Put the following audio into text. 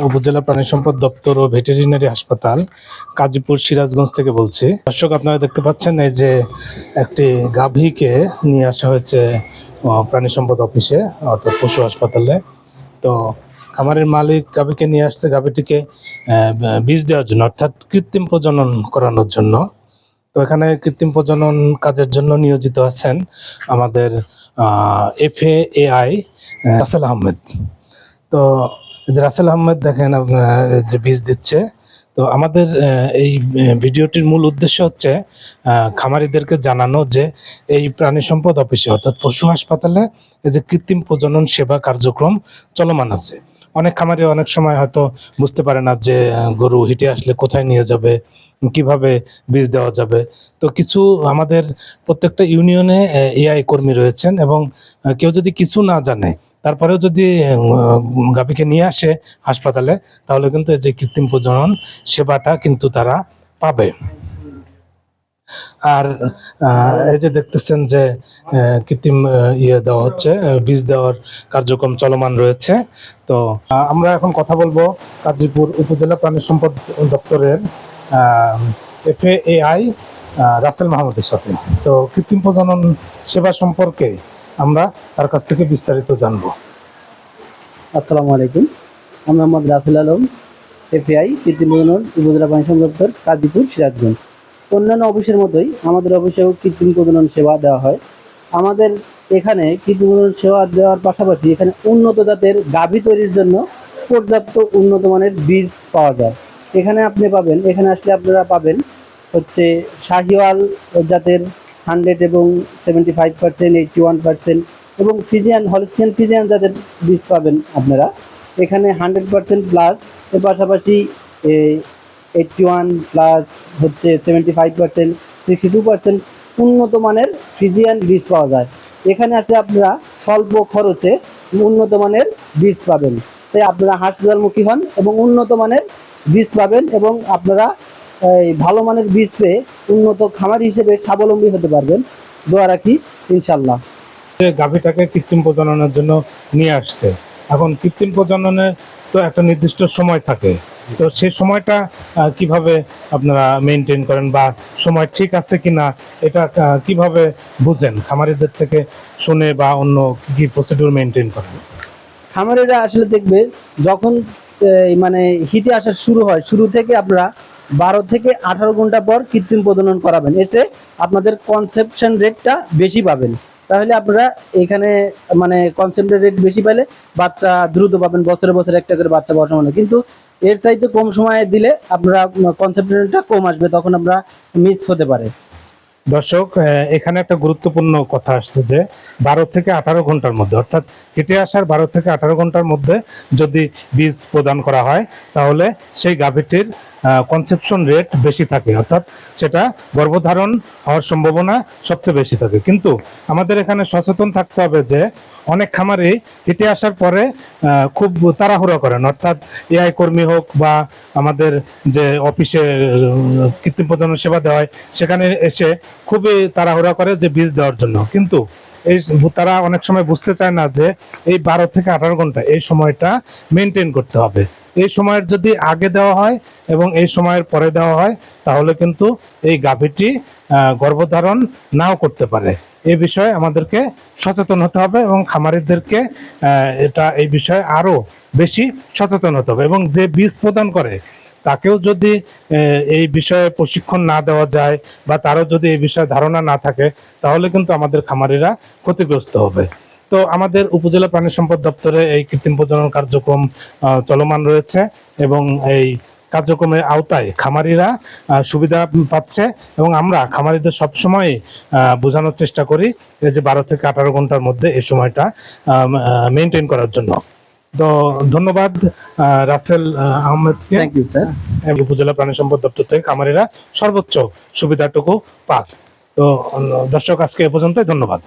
উপজেলা প্রাণী সম্পদ দপ্তর ও ভেটেরিনারি হাসপাতাল কাজীপুর সিরাজগঞ্জ থেকে বলছি। দর্শক, আপনারা দেখতে পাচ্ছেন এই যে একটি গাভীকে নিয়ে আসা হয়েছে প্রাণী সম্পদ অফিসে, অর্থাৎ পশু হাসপাতালে। তো খামারের মালিক গাভীকে নিয়ে আসছে গাভীটিকে বীজ দেওয়ার জন্য, অর্থাৎ কৃত্রিম প্রজনন করানোর জন্য। তো এখানে কৃত্রিম প্রজনন কাজের জন্য নিয়োজিত আছেন আমাদের FAAI রাসেল আহমেদ। তো রাসেল আহমেদ দেখেন যে বীজ দিচ্ছে। তো আমাদের এই ভিডিওটির মূল উদ্দেশ্য হচ্ছে খামারিদেরকে জানানো যে এই প্রাণী সম্পদ অফিসে, অর্থাৎ পশু হাসপাতালে এই যে কৃত্রিম প্রজনন সেবা কার্যক্রম চলমান আছে। অনেক খামারি অনেক সময় হয়তো বুঝতে পারে না যে গরু হিটে আসলে কোথায় নিয়ে যাবে, কিভাবে বীজ দেওয়া যাবে। তো কিছু আমাদের প্রত্যেকটা ইউনিয়নে AI কর্মী রয়েছেন, এবং কেউ যদি কিছু না জানে তারপরেও যদি গাভীকে নিয়ে আসে হাসপাতালে, তাহলে কিন্তু এই যে কৃত্রিম প্রজনন সেবাটা কিন্তু তারা পাবে। আর এই যে দেখতেছেন যে কৃত্রিম ইয়ে দেওয়া হচ্ছে, বীজ দেওয়ার কার্যক্রম চলমান রয়েছে। তো আমরা এখন কথা বলবো কাজীপুর উপজেলা প্রাণী সম্পদ দপ্তরের FAAI রাসেল মাহমুদের সাথে। তো কৃত্রিম প্রজনন সেবা সম্পর্কে আমরা তার কাছ থেকে বিস্তারিত জানবো। আসসালামু আলাইকুম। আমি মোহাম্মদ রাসেল আলম, FAI কৃত্রিম প্রজনন উপজেলা প্রাণী সম্পদ দপ্তর কাজীপুর সিরাজগঞ্জ। অন্যান্য অফিসের মতোই আমাদের অফিসেও কৃত্রিম প্রজনন সেবা দেওয়া হয়। আমাদের এখানে কৃত্রিম প্রজনন সেবা দেওয়ার পাশাপাশি এখানে উন্নত জাতের গাভী তৈরির জন্য পর্যাপ্ত উন্নত মানের বীজ পাওয়া যায়। এখানে আসলে আপনারা পাবেন হচ্ছে শাহিওয়াল জাতের 100 এবং 75%, 81% এবং হলস্টিয়ান ফ্রিজিয়ান জাতের বীজ পাবেন আপনারা এখানে 100% প্লাস। এর পাশাপাশি 81 প্লাস হচ্ছে 75%, 62% উন্নত মানের ফ্রিজিয়ান বীজ পাওয়া যায়। এখানে আসলে আপনারা স্বল্প খরচে উন্নত মানের বীজ পাবেন, তাই আপনারা হাসপাতালমুখী হন এবং উন্নত মানের বীজ পাবেন, এবং আপনারা এই ভালো মানের বীজ পেয়ে উন্নত খামারি হিসেবে স্বাবলম্বী হতে পারবেন। দোয়া রাখি, ইনশাল্লাহ। গাভীটাকে কৃত্রিম প্রজননের জন্য নিয়ে আসছে। এখন কৃত্রিম প্রজননের তো একটা নির্দিষ্ট সময় থাকে, তো সেই সময়টা কিভাবে আপনারা মেনটেন করেন, বা সময় ঠিক আছে কিনা এটা কিভাবে বুঝেন, খামারিদের থেকে শুনে বা অন্য কি প্রসিডিউর মেনটেন করেন? খামারিরা আসলে দেখবে যখন মানে হিটে আসা শুরু হয়, শুরু থেকে আপনারা 12 থেকে 18 ঘন্টা পর কৃত্রিম প্রজনন করাবেন, এতে আপনাদের কনসেপশন রেটটা বেশি পাবেন। তাহলে আপনারা এখানে মানে কনসেপ্টের রেট বেশি পেলে বাচ্চা দ্রুত পাবেন, বছরে বছরে একটা করে বাচ্চা পাওয়ার সম্ভাবনা। কিন্তু এর চাইতে কম সময়ে দিলে আপনারা কনসেপ্টের রেটটা কম আসবে, তখন আমরা মিস হতে পারে। দর্শক, এখানে একটা গুরুত্বপূর্ণ কথা আসছে যে 12 থেকে 18 ঘন্টার মধ্যে, অর্থাৎ হেঁটে আসার 12 থেকে 18 ঘন্টার মধ্যে যদি বীজ প্রদান করা হয়, তাহলে সেই গাভীটির কনসেপশন রেট বেশি থাকে, অর্থাৎ সেটা গর্ভধারণ হওয়ার সম্ভাবনা সবচেয়ে বেশি থাকে। কিন্তু আমাদের এখানে সচেতন থাকতে হবে যে অনেক খামারে হেঁটে আসার পরে খুব তাড়াহুড়ো করেন, অর্থাৎ AI কর্মী হোক বা আমাদের যে অফিসে কৃত্রিম প্রজনন সেবা দেওয়া হয় সেখানে এসে খুবই তাড়াহুড়া করে যে বীজ দেওয়ার জন্য। কিন্তু এই তারা অনেক সময় বুঝতে চায় না যে এই 12 থেকে 18 ঘন্টা এই সময়টা মেনটেন করতে হবে। এই সময়ের যদি আগে দেওয়া হয় এবং এই সময়ের পরে দেওয়া হয়, তাহলে কিন্তু এই গাভীটি গর্ভধারণ নাও করতে পারে। এই বিষয়ে আমাদেরকে সচেতন হতে হবে, এবং খামারিদেরকে এই বিষয়ে আরো বেশি সচেতন হতে হবে। এবং যে বীজ প্রদান করে তাকেও যদি এই বিষয়ে প্রশিক্ষণ না দেওয়া যায়, বা তারও যদি এই বিষয়ে ধারণা না থাকে, তাহলে কিন্তু আমাদের খামারিরা ক্ষতিগ্রস্ত হবে। তো আমাদের উপজেলা প্রাণী সম্পদ দপ্তরে এই কৃত্রিম প্রজনন কার্যক্রম চলমান রয়েছে, এবং এই কার্যক্রমের আওতায় খামারিরা সুবিধা পাচ্ছে, এবং আমরা খামারিদের সবসময় বোঝানোর চেষ্টা করি যে 12 থেকে 18 ঘন্টার মধ্যে এই সময়টা মেনটেন করার জন্য। তো ধন্যবাদ রাসেল আহমেদকে। Thank you sir. উপজেলা প্রাণী সম্পদ দপ্তর থেকে খামারিরা সর্বোচ্চ সুবিধাটুকু পাক। তো দর্শক, আজকে এ পর্যন্তই। ধন্যবাদ।